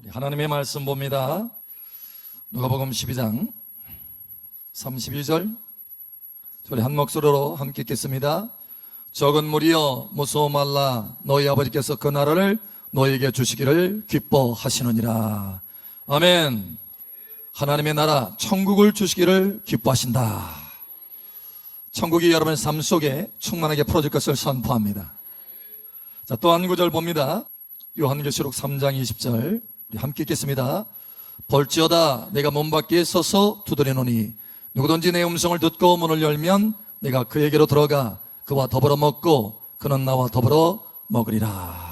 하나님의 말씀 봅니다. 누가복음 12장 31절 우리 한 목소리로 함께 읽겠습니다. 적은 무리여 무서워 말라. 너희 아버지께서 그 나라를 너희에게 주시기를 기뻐하시느니라. 아멘. 하나님의 나라 천국을 주시기를 기뻐하신다. 천국이 여러분의 삶 속에 충만하게 풀어질 것을 선포합니다. 자, 또 한 구절 봅니다. 요한계시록 3장 20절 우리 함께 읽겠습니다. 볼지어다 내가 문 밖에 서서 두드리노니 누구든지 내 음성을 듣고 문을 열면 내가 그에게로 들어가 그와 더불어 먹고 그는 나와 더불어 먹으리라.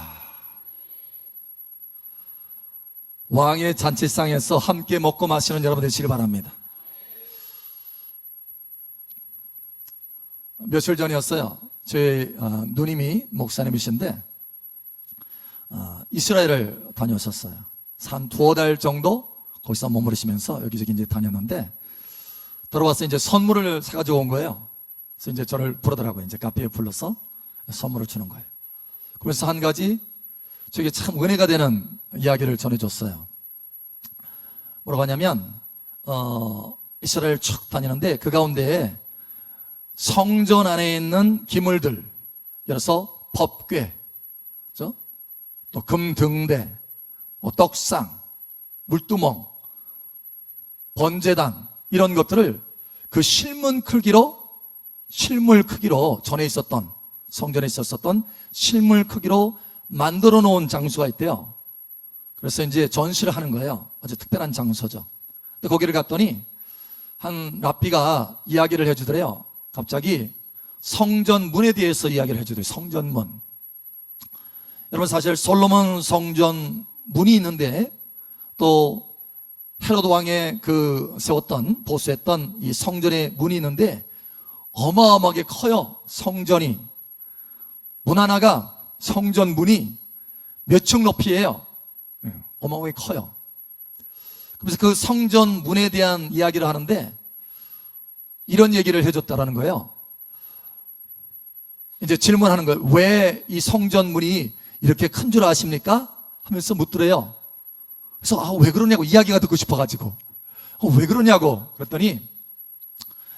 왕의 잔치상에서 함께 먹고 마시는 여러분 되시길 바랍니다. 며칠 전이었어요. 저희 누님이 목사님이신데 이스라엘을 다녀오셨어요. 한 두어 달 정도 거기서 머무르시면서 여기저기 이제 다녔는데 들어와서 이제 선물을 사가지고 온 거예요. 그래서 이제 저를 부르더라고요. 이제 카페에 불러서 선물을 주는 거예요. 그래서 한 가지 저에게 참 은혜가 되는 이야기를 전해줬어요. 뭐라고 하냐면 이스라엘 쭉 다니는데 그 가운데에 성전 안에 있는 기물들, 예를 들어서 법궤, 그렇죠? 또 금등대, 떡상, 물두멍, 번제단 이런 것들을 그 실물 크기로 전에 있었던 성전에 있었던 실물 크기로 만들어 놓은 장소가 있대요. 그래서 이제 전시를 하는 거예요. 아주 특별한 장소죠. 근데 거기를 갔더니 한 랍비가 이야기를 해주더래요. 갑자기 성전 문에 대해서 이야기를 해주더래요. 성전문. 여러분 사실 솔로몬 성전 문이 있는데 또 헤로드 왕의 세웠던 보수했던 이 성전의 문이 있는데 어마어마하게 커요. 성전이 문 하나가 성전 문이 몇 층 높이에요. 어마어마하게 커요. 그래서 그 성전 문에 대한 이야기를 하는데 이런 얘기를 해줬다라는 거예요. 이제 질문하는 거예요. 왜 이 성전 문이 이렇게 큰 줄 아십니까? 하면서 묻더래요. 그래서 왜 그러냐고 이야기가 듣고 싶어가지고 왜 그러냐고 그랬더니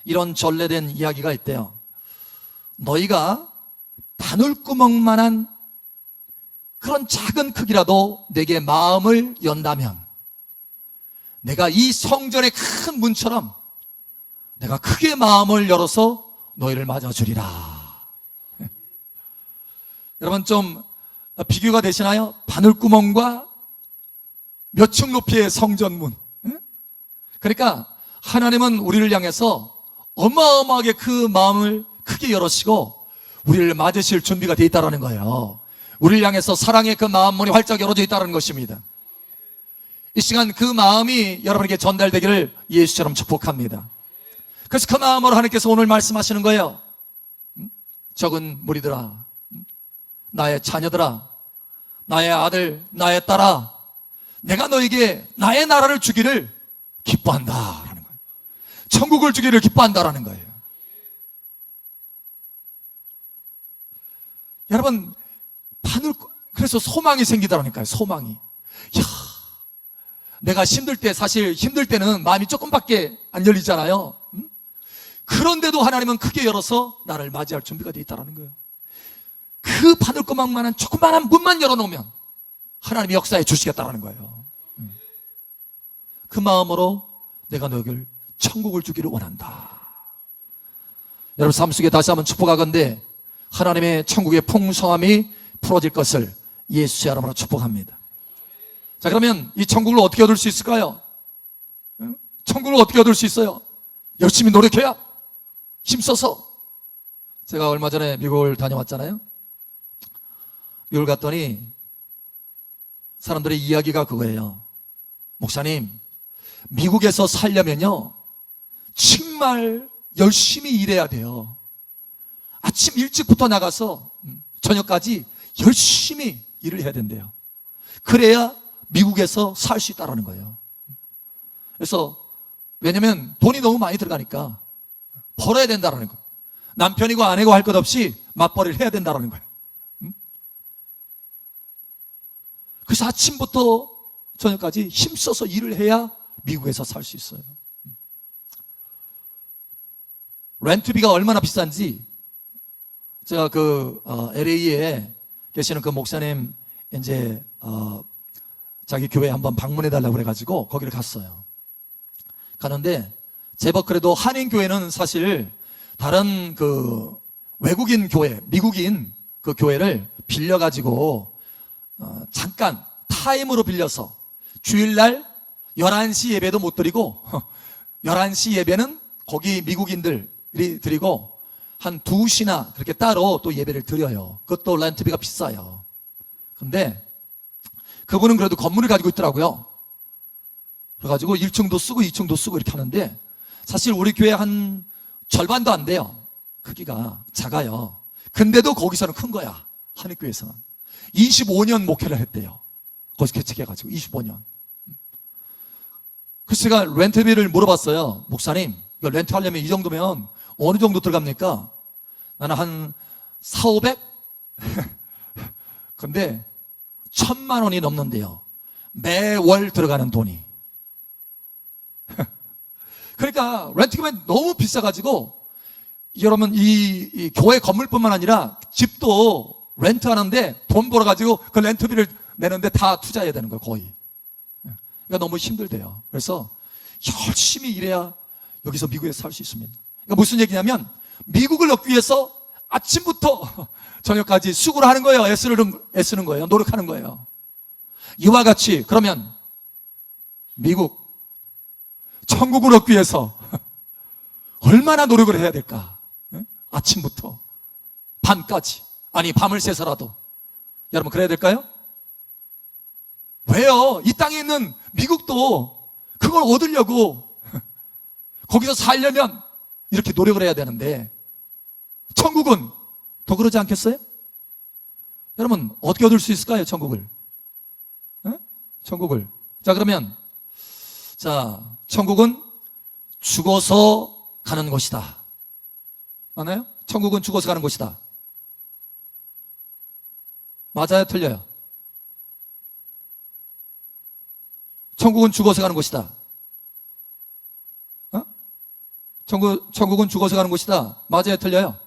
이런 전래된 이야기가 있대요. 너희가 바늘구멍만한 그런 작은 크기라도 내게 마음을 연다면 내가 이 성전의 큰 문처럼 내가 크게 마음을 열어서 너희를 맞아주리라. 여러분 좀 비교가 되시나요? 바늘구멍과 몇 층 높이의 성전문. 그러니까 하나님은 우리를 향해서 어마어마하게 그 마음을 크게 열으시고 우리를 맞으실 준비가 되어 있다는 거예요. 우리를 향해서 사랑의 그 마음문이 활짝 열어져 있다는 것입니다. 이 시간 그 마음이 여러분에게 전달되기를 예수처럼 축복합니다. 그래서 그 마음으로 하나님께서 오늘 말씀하시는 거예요. 적은 무리들아, 나의 자녀들아, 나의 아들, 나의 딸아, 내가 너에게 나의 나라를 주기를 기뻐한다라는 거예요. 천국을 주기를 기뻐한다라는 거예요. 여러분 그래서 소망이 생기더라니까요. 소망이. 야, 내가 사실 힘들 때는 마음이 조금밖에 안 열리잖아요. 그런데도 하나님은 크게 열어서 나를 맞이할 준비가 되어 있다는 거예요. 그 바늘구멍만한 조그만한 문만 열어놓으면 하나님이 역사해 주시겠다는 거예요. 그 마음으로 내가 너에게 천국을 주기를 원한다. 여러분 삶 속에 다시 한번 축복하건대 하나님의 천국의 풍성함이 풀어질 것을 예수의 이름으로 축복합니다. 자, 그러면 이 천국을 어떻게 얻을 수 있을까요? 천국을 어떻게 얻을 수 있어요? 열심히 노력해야, 힘써서. 제가 얼마 전에 미국을 다녀왔잖아요. 미국을 갔더니 사람들의 이야기가 그거예요. 목사님, 미국에서 살려면요 정말 열심히 일해야 돼요. 아침 일찍부터 나가서 저녁까지 열심히 일을 해야 된대요. 그래야 미국에서 살 수 있다는 거예요. 그래서 왜냐면 돈이 너무 많이 들어가니까 벌어야 된다는 거예요. 남편이고 아내고 할 것 없이 맞벌이를 해야 된다는 거예요. 그래서 아침부터 저녁까지 힘써서 일을 해야 미국에서 살 수 있어요. 렌트비가 얼마나 비싼지 제가 LA에 계시는 그 목사님 이제 자기 교회에 한번 방문해 달라고 그래가지고 거기를 갔어요. 가는데 제법 그래도 한인 교회는 사실 다른 그 외국인 교회, 미국인 그 교회를 빌려가지고 잠깐 타임으로 빌려서 주일날 11시 예배도 못 드리고 11시 예배는 거기 미국인들이 드리고 한 2시나 그렇게 따로 또 예배를 드려요. 그것도 렌트비가 비싸요. 근데 그분은 그래도 건물을 가지고 있더라고요. 그래가지고 1층도 쓰고 2층도 쓰고 이렇게 하는데 사실 우리 교회 한 절반도 안 돼요. 크기가 작아요. 근데도 거기서는 큰 거야. 한인교회에서는 25년 목회를 했대요. 거기서 개척해가지고 25년. 그래서 제가 렌트비를 물어봤어요. 목사님, 이거 렌트 하려면 이 정도면 어느 정도 들어갑니까? 나는 한 400, 500? 근데 1,000만 원이 넘는데요. 매월 들어가는 돈이. 그러니까 렌트비가 너무 비싸가지고 여러분 이 교회 건물뿐만 아니라 집도 렌트하는데 돈 벌어가지고 그 렌트비를 내는데 다 투자해야 되는 거예요. 거의. 그러니까 너무 힘들대요. 그래서 열심히 일해야 여기서 미국에서 살 수 있습니다. 그러니까 무슨 얘기냐면 미국을 얻기 위해서 아침부터 저녁까지 수고를 하는 거예요. 애쓰는 거예요. 노력하는 거예요. 이와 같이 그러면 미국 천국을 얻기 위해서 얼마나 노력을 해야 될까? 아침부터 밤까지, 아니 밤을 새서라도. 여러분 그래야 될까요? 왜요? 이 땅에 있는 미국도 그걸 얻으려고 거기서 살려면 이렇게 노력을 해야 되는데 천국은 더 그러지 않겠어요? 여러분 어떻게 얻을 수 있을까요? 천국을. 천국을. 자 그러면 천국은 죽어서 가는 곳이다. 맞나요? 천국은 죽어서 가는 곳이다. 맞아요? 틀려요? 천국은 죽어서 가는 곳이다. 천국은 죽어서 가는 곳이다. 맞아요? 틀려요?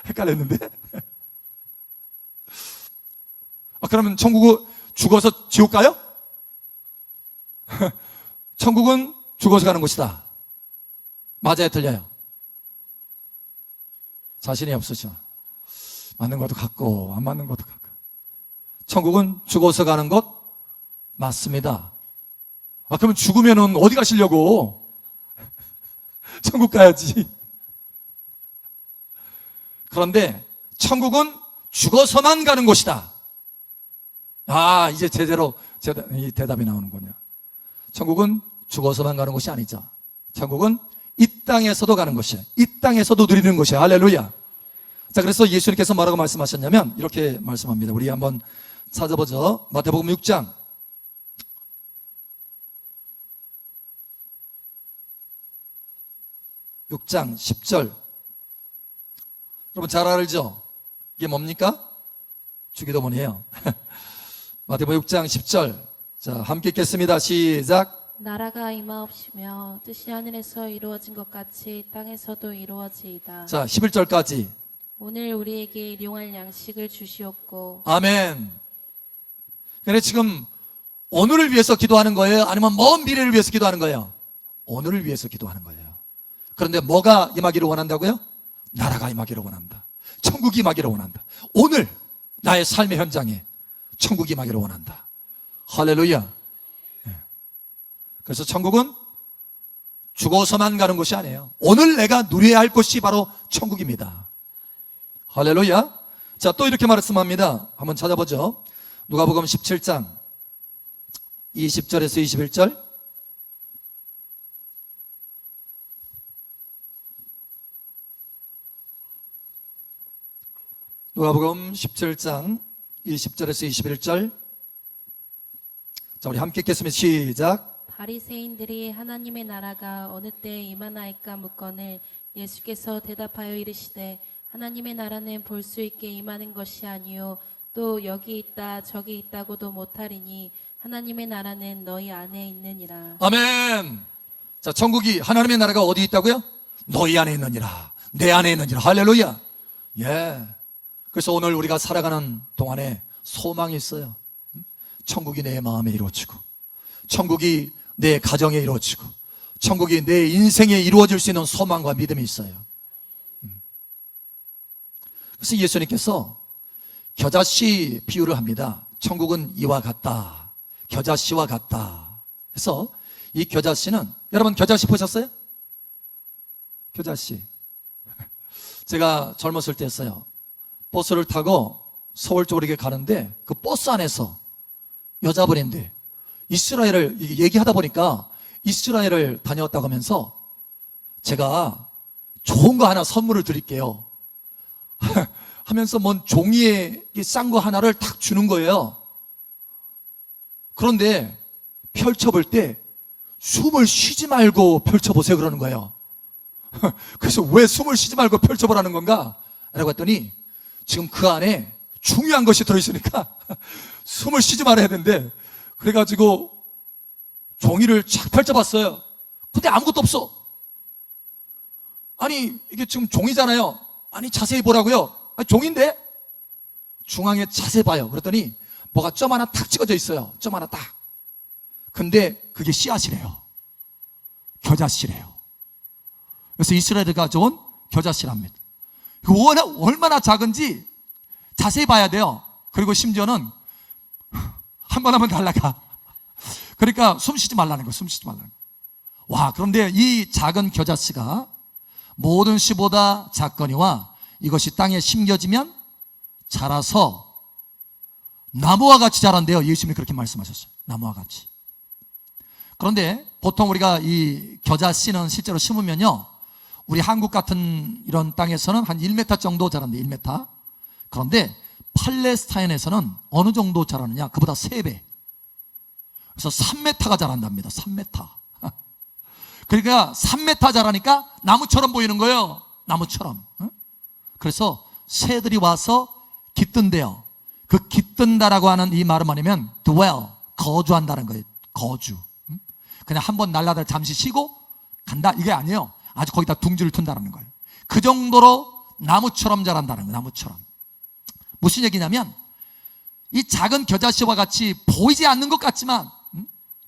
헷갈렸는데? 그러면 천국은 죽어서 지옥 가요? 천국은 죽어서 가는 곳이다. 맞아요? 틀려요? 자신이 없으시죠? 맞는 것도 같고 안 맞는 것도 같고. 천국은 죽어서 가는 것 맞습니다. 그러면 죽으면은 어디 가시려고? 천국 가야지. 그런데 천국은 죽어서만 가는 곳이다. 이제 제대로 이 대답이 나오는군요. 천국은 죽어서만 가는 곳이 아니죠. 천국은 이 땅에서도 가는 것이에요. 이 땅에서도 누리는 것이에요. 할렐루야. 자, 그래서 예수님께서 뭐라고 말씀하셨냐면 이렇게 말씀합니다. 우리 한번 찾아보죠. 마태복음 6장 10절. 여러분 잘 알죠? 이게 뭡니까? 주기도문이에요. 마태복음 6장 10절. 자, 함께 읽겠습니다. 시작. 나라가 임하옵시며 뜻이 하늘에서 이루어진 것 같이 땅에서도 이루어지이다. 자, 11절까지. 오늘 우리에게 일용할 양식을 주시옵고. 아멘. 그래 지금 오늘을 위해서 기도하는 거예요? 아니면 먼 미래를 위해서 기도하는 거예요? 오늘을 위해서 기도하는 거예요. 그런데 뭐가 임하기를 원한다고요? 나라가 임하기를 원한다. 천국이 임하기를 원한다. 오늘 나의 삶의 현장에 천국이 임하기를 원한다. 할렐루야. 그래서 천국은 죽어서만 가는 곳이 아니에요. 오늘 내가 누려야 할 곳이 바로 천국입니다. 할렐루야. 자, 또 이렇게 말씀합니다. 한번 찾아보죠. 누가복음 17장 20절에서 21절. 누가복음 17장 20절에서 21절. 자, 우리 함께 읽겠습니다. 시작. 바리새인들이 하나님의 나라가 어느 때에 임하나이까 묻거늘 예수께서 대답하여 이르시되 하나님의 나라는 볼 수 있게 임하는 것이 아니요 또 여기 있다 저기 있다고도 못하리니 하나님의 나라는 너희 안에 있느니라. 아멘. 자, 천국이, 하나님의 나라가 어디 있다고요? 너희 안에 있느니라. 내 안에 있느니라. 할렐루야. 예. 그래서 오늘 우리가 살아가는 동안에 소망이 있어요. 천국이 내 마음에 이루어지고, 천국이 내 가정에 이루어지고, 천국이 내 인생에 이루어질 수 있는 소망과 믿음이 있어요. 그래서 예수님께서 겨자씨 비유를 합니다. 천국은 이와 같다. 겨자씨와 같다. 그래서 이 겨자씨는, 여러분 겨자씨 보셨어요? 겨자씨. 제가 젊었을 때 했어요. 버스를 타고 서울 쪽으로 이렇게 가는데 그 버스 안에서 여자분인데 이스라엘을 얘기하다 보니까 이스라엘을 다녀왔다고 하면서 제가 좋은 거 하나 선물을 드릴게요 하면서 뭔 종이에 싼 거 하나를 탁 주는 거예요. 그런데 펼쳐볼 때 숨을 쉬지 말고 펼쳐보세요 그러는 거예요. 그래서 왜 숨을 쉬지 말고 펼쳐보라는 건가? 라고 했더니 지금 그 안에 중요한 것이 들어있으니까 숨을 쉬지 말아야 된대. 그래가지고 종이를 쫙 펼쳐봤어요. 근데 아무것도 없어. 아니 이게 지금 종이잖아요. 아니 자세히 보라고요. 아니, 종인데 중앙에 자세히 봐요. 그랬더니 뭐가 점 하나 탁 찍어져 있어요. 점 하나 딱. 근데 그게 씨앗이래요. 겨자씨래요. 그래서 이스라엘이 가져온 겨자씨랍니다. 얼마나 작은지 자세히 봐야 돼요. 그리고 심지어는 한 번 하면 날아가. 그러니까 숨 쉬지 말라는 거예요. 숨 쉬지 말라는 거예요. 와, 그런데 이 작은 겨자씨가 모든 씨보다 작거니와 이것이 땅에 심겨지면 자라서 나무와 같이 자란대요. 예수님이 그렇게 말씀하셨어요. 나무와 같이. 그런데 보통 우리가 이 겨자씨는 실제로 심으면요, 우리 한국 같은 이런 땅에서는 한 1m 정도 자란대요. 1m. 그런데 팔레스타인에서는 어느 정도 자라느냐? 그보다 3배. 그래서 3m가 자란답니다. 3m. 그러니까 3m 자라니까 나무처럼 보이는 거예요. 나무처럼. 그래서 새들이 와서 깃든대요. 그 깃든다라고 하는 이 말은 뭐냐면 dwell, 거주한다는 거예요. 거주. 그냥 한번 날라다 잠시 쉬고 간다 이게 아니에요. 아주 거기다 둥지를 튼다는 거예요. 그 정도로 나무처럼 자란다는 거예요. 나무처럼. 무슨 얘기냐면 이 작은 겨자씨와 같이 보이지 않는 것 같지만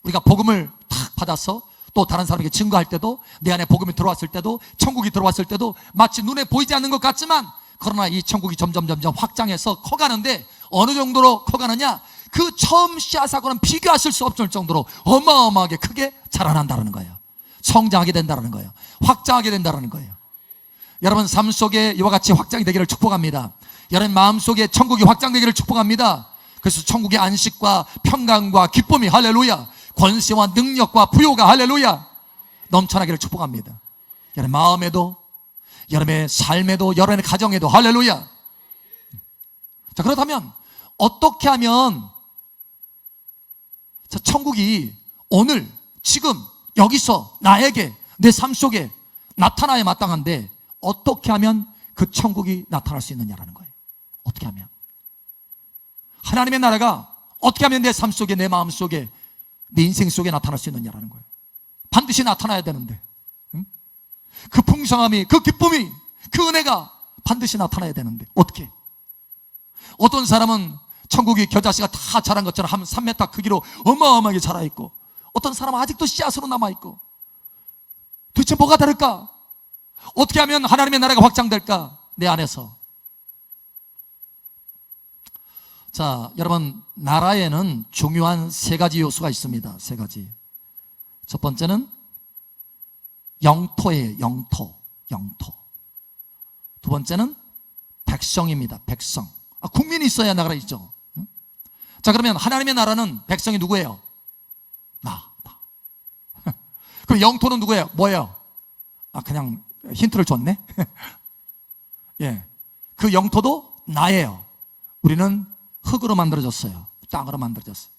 우리가 복음을 탁 받아서 또 다른 사람에게 증거할 때도, 내 안에 복음이 들어왔을 때도, 천국이 들어왔을 때도 마치 눈에 보이지 않는 것 같지만, 그러나 이 천국이 점점 확장해서 커가는데 어느 정도로 커가느냐? 그 처음 씨앗하고는 비교하실 수 없을 정도로 어마어마하게 크게 자라난다는 거예요. 성장하게 된다는 거예요. 확장하게 된다는 거예요. 여러분 삶 속에 이와 같이 확장이 되기를 축복합니다. 여러분 마음 속에 천국이 확장되기를 축복합니다. 그래서 천국의 안식과 평강과 기쁨이, 할렐루야, 권세와 능력과 부요가, 할렐루야, 넘쳐나기를 축복합니다. 여러분 마음에도, 여러분의 삶에도, 여러분의 가정에도, 할렐루야. 자, 그렇다면 어떻게 하면 자, 천국이 오늘 지금 여기서 나에게, 내 삶 속에 나타나야 마땅한데 어떻게 하면 그 천국이 나타날 수 있느냐라는 거예요. 어떻게 하면 하나님의 나라가 어떻게 하면 내 삶 속에, 내 마음 속에, 내 인생 속에 나타날 수 있느냐라는 거예요. 반드시 나타나야 되는데, 그 풍성함이, 그 기쁨이, 그 은혜가 반드시 나타나야 되는데 어떻게? 어떤 사람은 천국이 겨자씨가 다 자란 것처럼 한 3m 크기로 어마어마하게 자라있고, 어떤 사람은 아직도 씨앗으로 남아있고, 도대체 뭐가 다를까? 어떻게 하면 하나님의 나라가 확장될까? 내 안에서. 자, 여러분, 나라에는 중요한 3가지 요소가 있습니다. 3가지. 첫 번째는 영토예요. 영토. 두 번째는 백성입니다. 백성. 국민이 있어야 나라가 있죠. 자, 그러면 하나님의 나라는 백성이 누구예요? 나. 그럼 영토는 누구예요? 뭐예요? 그냥 힌트를 줬네. 예, 그 영토도 나예요. 우리는 흙으로 만들어졌어요. 땅으로 만들어졌어요.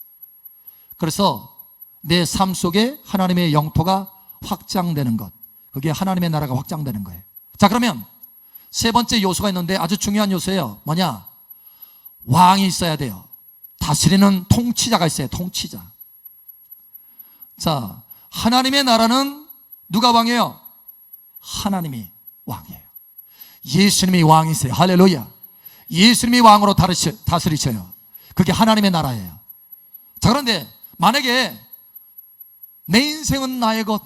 그래서 내 삶 속에 하나님의 영토가 확장되는 것, 그게 하나님의 나라가 확장되는 거예요. 자, 그러면 3번째 요소가 있는데 아주 중요한 요소예요. 뭐냐? 왕이 있어야 돼요. 다스리는 통치자가 있어요. 통치자. 자, 하나님의 나라는 누가 왕이에요? 하나님이 왕이에요. 예수님이 왕이세요. 할렐루야. 예수님이 왕으로 다스리셔요. 그게 하나님의 나라예요. 자, 그런데 만약에 내 인생은 나의 것,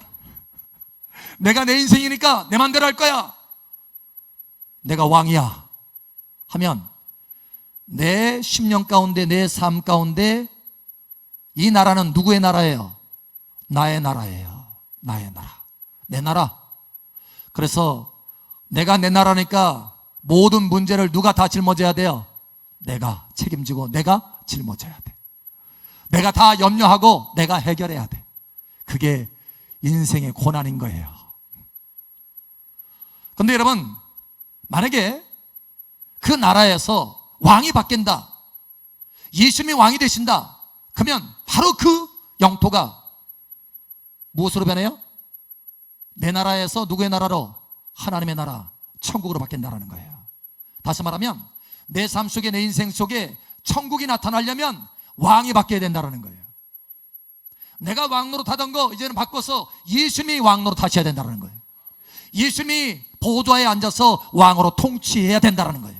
내가 내 인생이니까 내 맘대로 할 거야, 내가 왕이야 하면 내 10년 가운데, 내 삶 가운데 이 나라는 누구의 나라예요? 나의 나라예요. 나의 나라. 내 나라. 그래서 내가 내 나라니까 모든 문제를 누가 다 짊어져야 돼요? 내가 책임지고 내가 짊어져야 돼. 내가 다 염려하고 내가 해결해야 돼. 그게 인생의 고난인 거예요. 그런데 여러분, 만약에 그 나라에서 왕이 바뀐다, 예수님이 왕이 되신다, 그러면 바로 그 영토가 무엇으로 변해요? 내 나라에서 누구의 나라로? 하나님의 나라, 천국으로 바뀐다는 거예요. 다시 말하면 내 삶 속에, 내 인생 속에 천국이 나타나려면 왕이 바뀌어야 된다는 거예요. 내가 왕노릇 하던 거 이제는 바꿔서 예수님이 왕노릇 하셔야 된다는 거예요. 예수님이 보좌에 앉아서 왕으로 통치해야 된다는 거예요.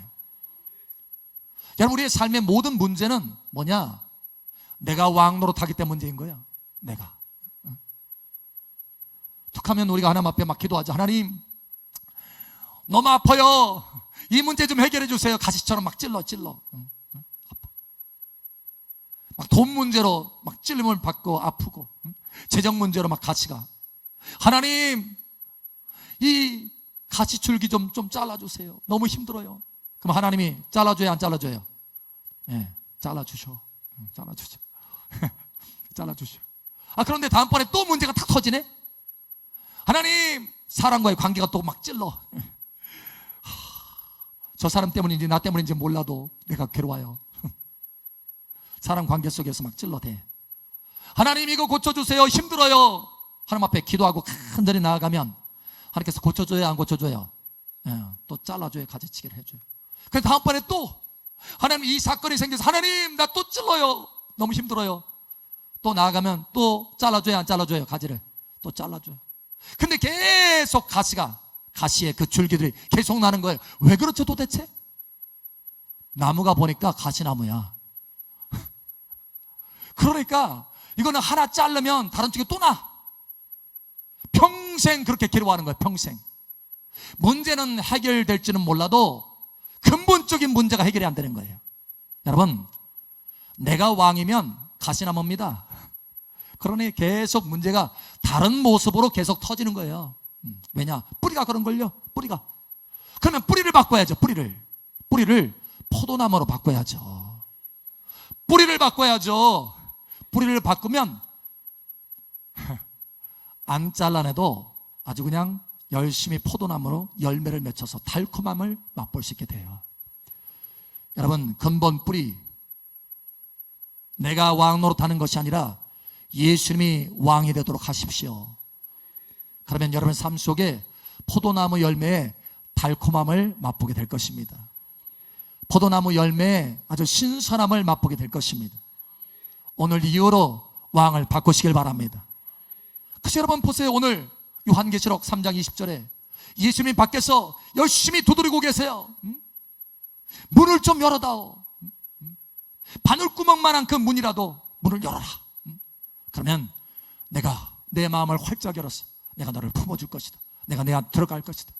여러분, 우리의 삶의 모든 문제는 뭐냐? 내가 왕노릇 하기 때문에 문제인 거야. 내가. 툭하면 우리가 하나님 앞에 막 기도하자. 하나님, 너무 아파요. 이 문제 좀 해결해 주세요. 가시처럼 막 찔러. 막 돈 문제로 막 찔림을 받고 아프고, 재정 문제로 막 가시가. 하나님, 이 가시줄기 좀 잘라주세요. 너무 힘들어요. 그럼 하나님이 잘라줘요, 안 잘라줘요? 예, 잘라주셔. 잘라주죠. 잘라주셔. 아, 그런데 다음번에 또 문제가 탁 터지네? 하나님, 사람과의 관계가 또 막 찔러. 저 사람 때문인지 나 때문인지 몰라도 내가 괴로워요. 사람 관계 속에서 막 찔러대. 하나님, 이거 고쳐주세요. 힘들어요. 하나님 앞에 기도하고 간절히 나아가면 하나님께서 고쳐줘요, 안 고쳐줘요? 예, 또 잘라줘요, 가지치기를 해줘요. 그래서 다음번에 또 하나님, 이 사건이 생겨서 하나님, 나 또 찔러요. 너무 힘들어요. 또 나아가면 또 잘라줘요, 안 잘라줘요? 가지를 또 잘라줘요. 근데 계속 가시의 그 줄기들이 계속 나는 거예요. 왜 그렇죠 도대체? 나무가 보니까 가시나무야. 그러니까 이거는 하나 자르면 다른 쪽에 또 나. 평생 그렇게 괴로워하는 거예요. 평생. 문제는 해결될지는 몰라도 근본적인 문제가 해결이 안 되는 거예요. 여러분, 내가 왕이면 가시나무입니다. 그러니 계속 문제가 다른 모습으로 계속 터지는 거예요. 왜냐? 뿌리가 그런 걸요. 뿌리가. 그러면 뿌리를 바꿔야죠. 뿌리를 포도나무로 바꿔야죠. 뿌리를 바꿔야죠. 뿌리를 바꾸면 안 잘라내도 아주 그냥 열심히 포도나무로 열매를 맺혀서 달콤함을 맛볼 수 있게 돼요. 여러분, 근본 뿌리, 내가 왕 노릇하는 것이 아니라 예수님이 왕이 되도록 하십시오. 그러면 여러분 삶 속에 포도나무 열매의 달콤함을 맛보게 될 것입니다. 포도나무 열매의 아주 신선함을 맛보게 될 것입니다. 오늘 이후로 왕을 바꾸시길 바랍니다. 그래서 여러분 보세요. 오늘 요한계시록 3장 20절에 예수님이 밖에서 열심히 두드리고 계세요. 문을 좀 열어다오. 바늘구멍만한 그 문이라도 문을 열어라. 그러면 내가 내 마음을 활짝 열어서 내가 너를 품어줄 것이다. 내가 내 안에 들어갈 것이다.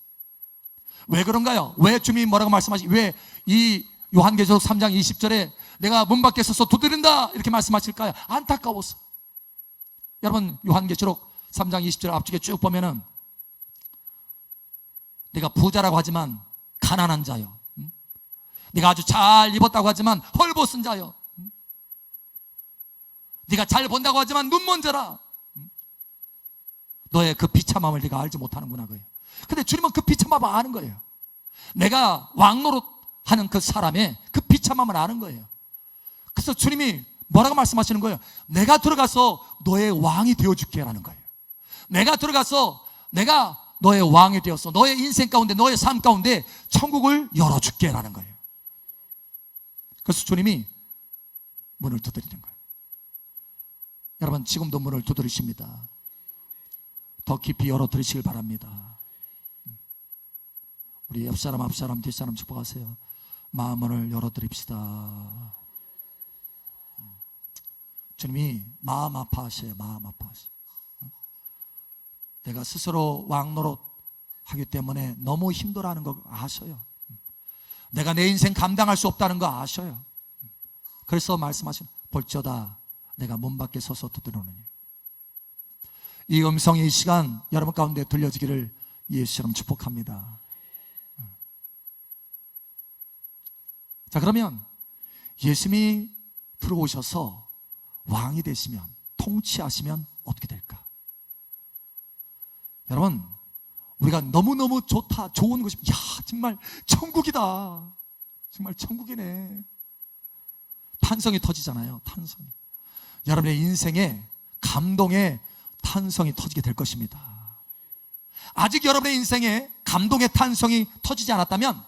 왜 그런가요? 왜 주님이 뭐라고 말씀하시? 왜 이 요한계시록 3장 20절에 내가 문 밖에 서서 두드린다 이렇게 말씀하실까요? 안타까워서. 여러분, 요한계시록 3장 20절 앞쪽에 쭉 보면은 내가 부자라고 하지만 가난한 자요. 네가 아주 잘 입었다고 하지만 헐벗은 자요. 네가 잘 본다고 하지만 눈먼 자라. 너의 그 비참함을 네가 알지 못하는구나 그예요. 근데 주님은 그 비참함을 아는 거예요. 내가 왕노릇 하는 그 사람의 그 비참함을 아는 거예요. 그래서 주님이 뭐라고 말씀하시는 거예요? 내가 들어가서 너의 왕이 되어줄게 라는 거예요. 내가 들어가서 내가 너의 왕이 되어서 너의 인생 가운데, 너의 삶 가운데 천국을 열어줄게 라는 거예요. 그래서 주님이 문을 두드리는 거예요. 여러분, 지금도 문을 두드리십니다. 더 깊이 열어드리시길 바랍니다. 우리 옆사람, 앞사람, 뒷사람 축복하세요. 마음을 열어드립시다. 주님이 마음 아파하셔요. 마음 아파하셔요. 내가 스스로 왕노릇 하기 때문에 너무 힘들어하는 거 아셔요. 내가 내 인생 감당할 수 없다는 거 아셔요. 그래서 말씀하시는, 볼지어다 내가 문 밖에 서서 두드리노니. 이 음성이 이 시간 여러분 가운데 들려지기를 예수처럼 축복합니다. 자, 그러면 예수님이 들어오셔서 왕이 되시면, 통치하시면 어떻게 될까? 여러분, 우리가 너무너무 좋다, 좋은 것이, 야, 정말 천국이다, 정말 천국이네, 탄성이 터지잖아요. 탄성이. 여러분의 인생에 감동의 탄성이 터지게 될 것입니다. 아직 여러분의 인생에 감동의 탄성이 터지지 않았다면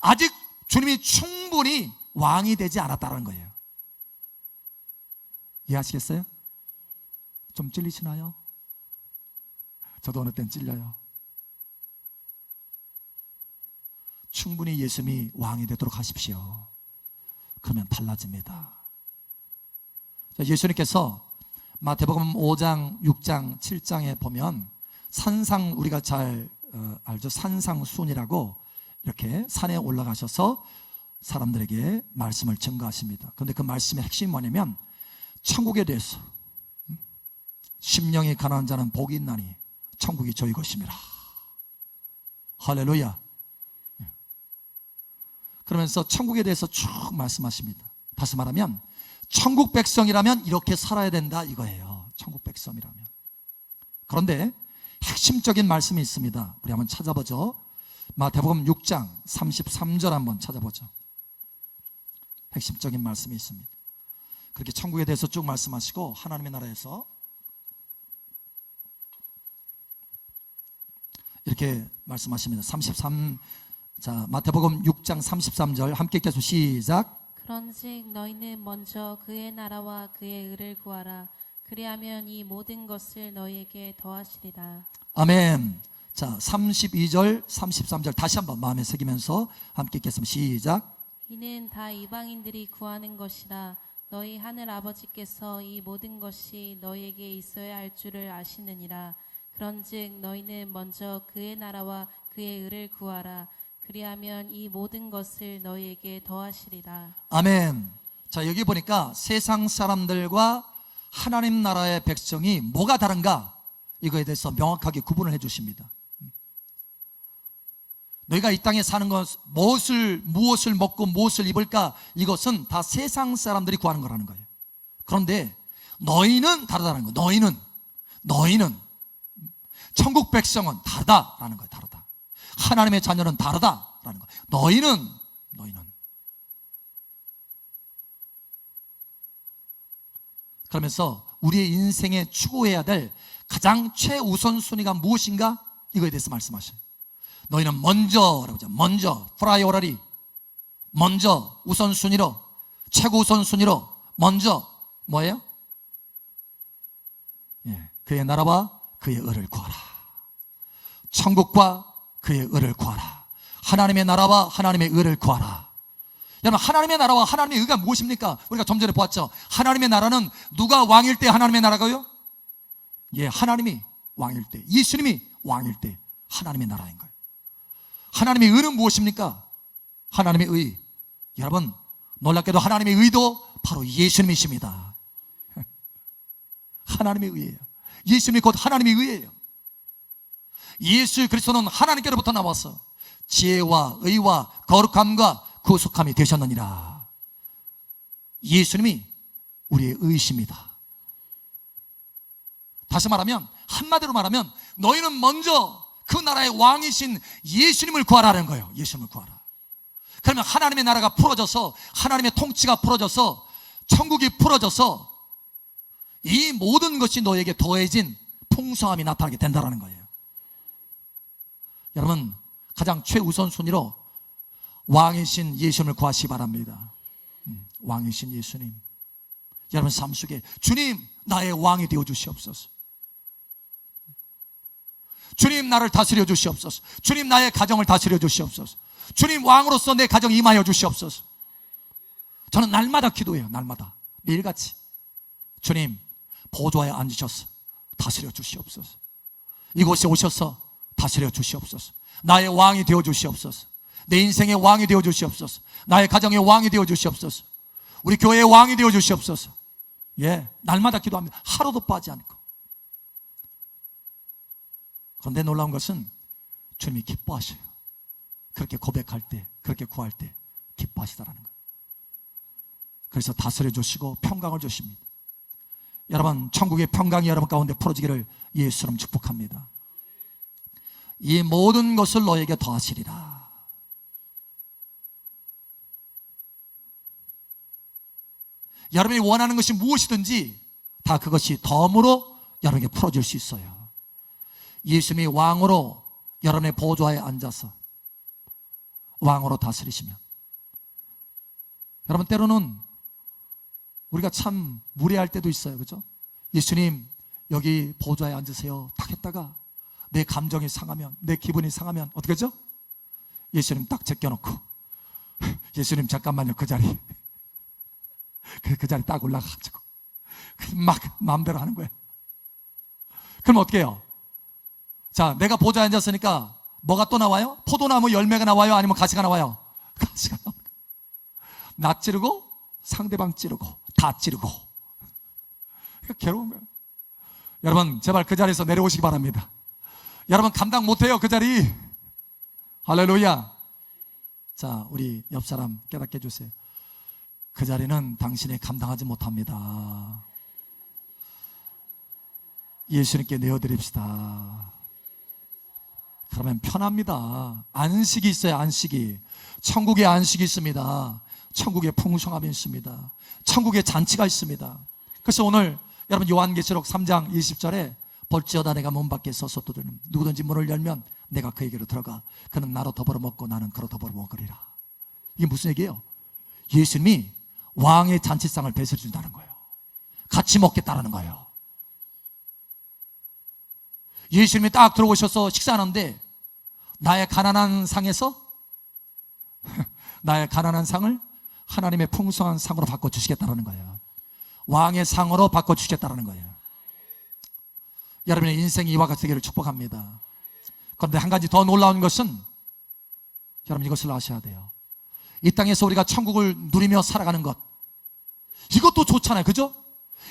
아직 주님이 충분히 왕이 되지 않았다는 거예요. 이해하시겠어요? 좀 찔리시나요? 저도 어느 땐 찔려요. 충분히 예수님이 왕이 되도록 하십시오. 그러면 달라집니다. 예수님께서 마태복음 5장, 6장, 7장에 보면 산상, 우리가 잘 알죠? 산상순이라고 이렇게 산에 올라가셔서 사람들에게 말씀을 증거하십니다. 그런데 그 말씀의 핵심이 뭐냐면 천국에 대해서, 심령이 가난한 자는 복이 있나니 천국이 저희 것임이라. 할렐루야. 그러면서 천국에 대해서 쭉 말씀하십니다. 다시 말하면 천국 백성이라면 이렇게 살아야 된다, 이거예요. 천국 백성이라면. 그런데 핵심적인 말씀이 있습니다. 우리 한번 찾아보죠. 마태복음 6장 33절 한번 찾아보죠. 핵심적인 말씀이 있습니다. 그렇게 천국에 대해서 쭉 말씀하시고 하나님의 나라에서 이렇게 말씀하십니다. 자, 마태복음 6장 33절 함께 읽겠습니다. 시작. 그런즉 너희는 먼저 그의 나라와 그의 의를 구하라. 그리하면 이 모든 것을 너희에게 더하시리라. 아멘. 자, 32절 33절 다시 한번 마음에 새기면서 함께 읽겠습니다. 시작. 이는 다 이방인들이 구하는 것이라. 너희 하늘 아버지께서 이 모든 것이 너희에게 있어야 할 줄을 아시느니라. 그런즉 너희는 먼저 그의 나라와 그의 의를 구하라. 그리하면 이 모든 것을 너희에게 더하시리라. 아멘. 자, 여기 보니까 세상 사람들과 하나님 나라의 백성이 뭐가 다른가, 이거에 대해서 명확하게 구분을 해 주십니다. 너희가 이 땅에 사는 것, 무엇을 먹고 무엇을 입을까, 이것은 다 세상 사람들이 구하는 거라는 거예요. 그런데 너희는 다르다는 거예요. 너희는 천국 백성은 다르다라는 거예요. 다르다. 하나님의 자녀는 다르다라는 거예요. 너희는 그러면서 우리의 인생에 추구해야 될 가장 최우선순위가 무엇인가, 이거에 대해서 말씀하셔요. 너희는 먼저라고 하죠. 먼저, 프라이오리티, 먼저 우선순위로, 최고 우선순위로 먼저 뭐예요? 그의 나라와 그의 의를 구하라. 천국과 그의 의를 구하라. 하나님의 나라와 하나님의 의를 구하라. 여러분, 하나님의 나라와 하나님의 의가 무엇입니까? 우리가 좀 전에 보았죠. 하나님의 나라는 누가 왕일 때 하나님의 나라가요? 하나님이 왕일 때, 예수님이 왕일 때 하나님의 나라인 거예요. 하나님의 의는 무엇입니까? 하나님의 의, 여러분 놀랍게도 하나님의 의도 바로 예수님이십니다. 하나님의 의예요. 예수님이 곧 하나님의 의예요. 예수 그리스도는 하나님께로부터 나와서 지혜와 의와 거룩함과 구속함이 되셨느니라. 예수님이 우리의 의이십니다. 다시 말하면, 한마디로 말하면 너희는 먼저 그 나라의 왕이신 예수님을 구하라는 거예요. 예수님을 구하라. 그러면 하나님의 나라가 풀어져서, 하나님의 통치가 풀어져서, 천국이 풀어져서 이 모든 것이 너에게 더해진 풍성함이 나타나게 된다는 거예요. 여러분, 가장 최우선 순위로 왕이신 예수님을 구하시기 바랍니다. 왕이신 예수님, 여러분 삶 속에 주님 나의 왕이 되어 주시옵소서. 주님 나를 다스려 주시옵소서. 주님 나의 가정을 다스려 주시옵소서. 주님 왕으로서 내 가정 임하여 주시옵소서. 저는 날마다 기도해요. 날마다 매일같이 주님 보좌에 앉으셔서 다스려 주시옵소서. 이곳에 오셔서 다스려 주시옵소서. 나의 왕이 되어 주시옵소서. 내 인생의 왕이 되어 주시옵소서. 나의 가정의 왕이 되어 주시옵소서. 우리 교회의 왕이 되어 주시옵소서. 날마다 기도합니다. 하루도 빠지 않고. 그런데 놀라운 것은 주님이 기뻐하셔요. 그렇게 고백할 때, 그렇게 구할 때 기뻐하시더라는 거예요. 그래서 다스려 주시고 평강을 주십니다. 여러분, 천국의 평강이 여러분 가운데 풀어지기를 예수님 축복합니다. 이 모든 것을 너에게 더하시리라. 여러분이 원하는 것이 무엇이든지 다 그것이 덤으로 여러분에게 풀어질 수 있어요. 예수님이 왕으로 여러분의 보좌에 앉아서 왕으로 다스리시면, 여러분 때로는 우리가 참 무례할 때도 있어요. 그죠? 예수님 여기 보좌에 앉으세요 딱 했다가 내 감정이 상하면, 내 기분이 상하면 어떻게 하죠? 예수님 딱 제껴놓고 예수님 잠깐만요 그 자리 그 자리 딱 올라가가지고 막 마음대로 하는 거예요. 그럼 어떻게 해요? 자, 내가 보좌에 앉았으니까 뭐가 또 나와요? 포도나무 열매가 나와요? 아니면 가시가 나와요? 가시가 나와요. 나 찌르고 상대방 찌르고 다 찌르고. 그러니까 괴로운 거예요. 여러분 제발 그 자리에서 내려오시기 바랍니다. 여러분 감당 못해요 그 자리. 할렐루야. 자, 우리 옆 사람 깨닫게 해주세요. 그 자리는 당신이 감당하지 못합니다. 예수님께 내어드립시다. 그러면 편합니다. 안식이 있어요. 안식이. 천국에 안식이 있습니다. 천국에 풍성함이 있습니다. 천국에 잔치가 있습니다. 그래서 오늘 여러분 요한계시록 3장 20절에 볼지어다 내가 문 밖에 서서 두드리는 누구든지 문을 열면 내가 그에게로 들어가 그는 나로 더불어 먹고 나는 그로 더불어 먹으리라. 이게 무슨 얘기예요? 예수님이 왕의 잔치상을 베풀어 준다는 거예요. 같이 먹겠다라는 거예요. 예수님이 딱 들어오셔서 식사하는데 나의 가난한 상에서 나의 가난한 상을 하나님의 풍성한 상으로 바꿔주시겠다는 거예요. 왕의 상으로 바꿔주시겠다는 거예요. 여러분의 인생이 이와 같으기를 축복합니다. 그런데 한 가지 더 놀라운 것은 여러분 이것을 아셔야 돼요. 이 땅에서 우리가 천국을 누리며 살아가는 것, 이것도 좋잖아요. 그죠?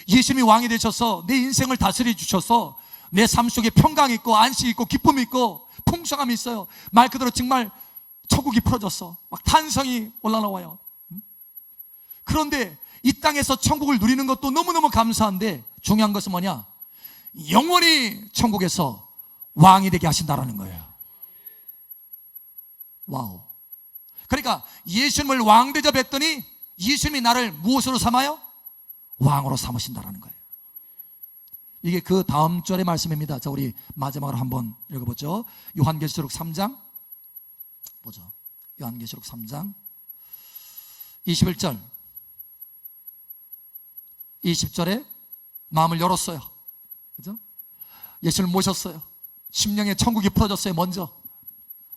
예수님이 왕이 되셔서 내 인생을 다스려 주셔서 내 삶 속에 평강이 있고 안식이 있고 기쁨이 있고 풍성함이 있어요. 말 그대로 정말 천국이 풀어졌어. 막 탄성이 올라나와요. 그런데 이 땅에서 천국을 누리는 것도 너무너무 감사한데 중요한 것은 뭐냐? 영원히 천국에서 왕이 되게 하신다라는 거예요. 와우. 그러니까 예수님을 왕 대접했더니 예수님이 나를 무엇으로 삼아요? 왕으로 삼으신다라는 거예요. 이게 그 다음 절의 말씀입니다. 자, 우리 마지막으로 한번 읽어보죠. 요한계시록 3장 보죠. 요한계시록 3장 21절 20절에 마음을 열었어요. 그죠? 예수를 모셨어요. 심령의 천국이 풀어졌어요. 먼저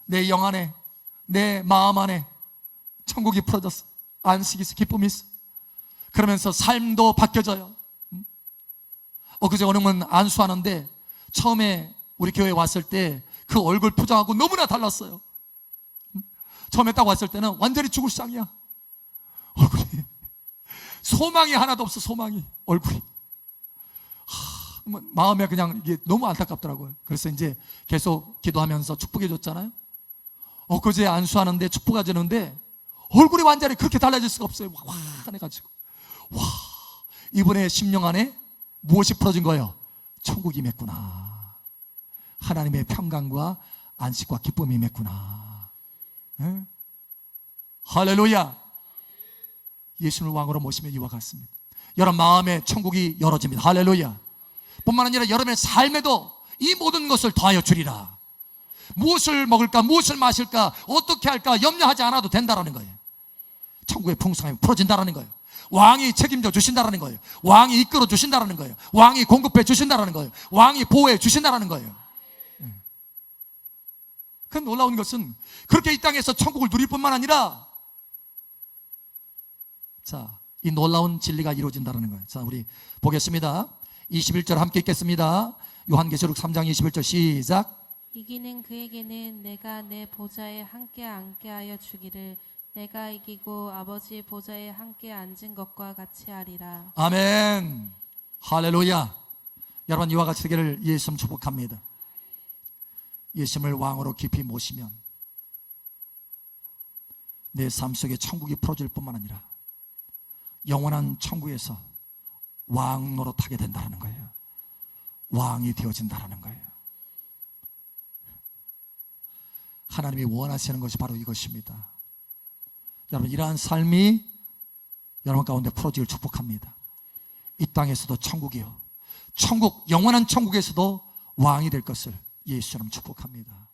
내 영 안에, 내 마음 안에 천국이 풀어졌어. 안식이 있어, 기쁨이 있어. 그러면서 삶도 바뀌어져요. 그제 어느 분 안수하는데 처음에 우리 교회에 왔을 때 그 얼굴 표정하고 너무나 달랐어요. 처음에 딱 왔을 때는 완전히 죽을 상이야. 얼굴이 소망이 하나도 없어. 소망이, 얼굴이 마음에 그냥 이게 너무 안타깝더라고요. 그래서 이제 계속 기도하면서 축복해 줬잖아요. 그제 안수하는데 축복해 주는데 얼굴이 완전히 그렇게 달라질 수가 없어요. 화내가지고 이분의 심령 안에 무엇이 풀어진 거예요? 천국이 임했구나. 하나님의 평강과 안식과 기쁨이 임했구나. 네? 할렐루야. 예수님을 왕으로 모시면 이와 같습니다. 여러분 마음에 천국이 열어집니다. 할렐루야. 뿐만 아니라 여러분의 삶에도 이 모든 것을 더하여 주리라. 무엇을 먹을까, 무엇을 마실까, 어떻게 할까 염려하지 않아도 된다라는 거예요. 천국의 풍성함이 풀어진다라는 거예요. 왕이 책임져 주신다라는 거예요. 왕이 이끌어 주신다라는 거예요. 왕이 공급해 주신다라는 거예요. 왕이 보호해 주신다라는 거예요. 그 놀라운 것은 그렇게 이 땅에서 천국을 누릴 뿐만 아니라, 자, 이 놀라운 진리가 이루어진다는 거예요. 자, 우리 보겠습니다. 21절 함께 읽겠습니다. 요한계시록 3장 21절 시작. 이기는 그에게는 내가 내 보좌에 함께 앉게 하여 주기를, 내가 이기고 아버지 보좌에 함께 앉은 것과 같이 하리라. 아멘. 할렐루야. 여러분, 이와 같이 되기를 예수님 축복합니다. 예수님을 왕으로 깊이 모시면 내 삶 속에 천국이 풀어질 뿐만 아니라 영원한 천국에서 왕 노릇하게 된다는 거예요. 왕이 되어진다는 거예요. 하나님이 원하시는 것이 바로 이것입니다. 여러분, 이러한 삶이 여러분 가운데 풀어지길 축복합니다. 이 땅에서도 천국이요, 천국, 영원한 천국에서도 왕이 될 것을 예수처럼 축복합니다.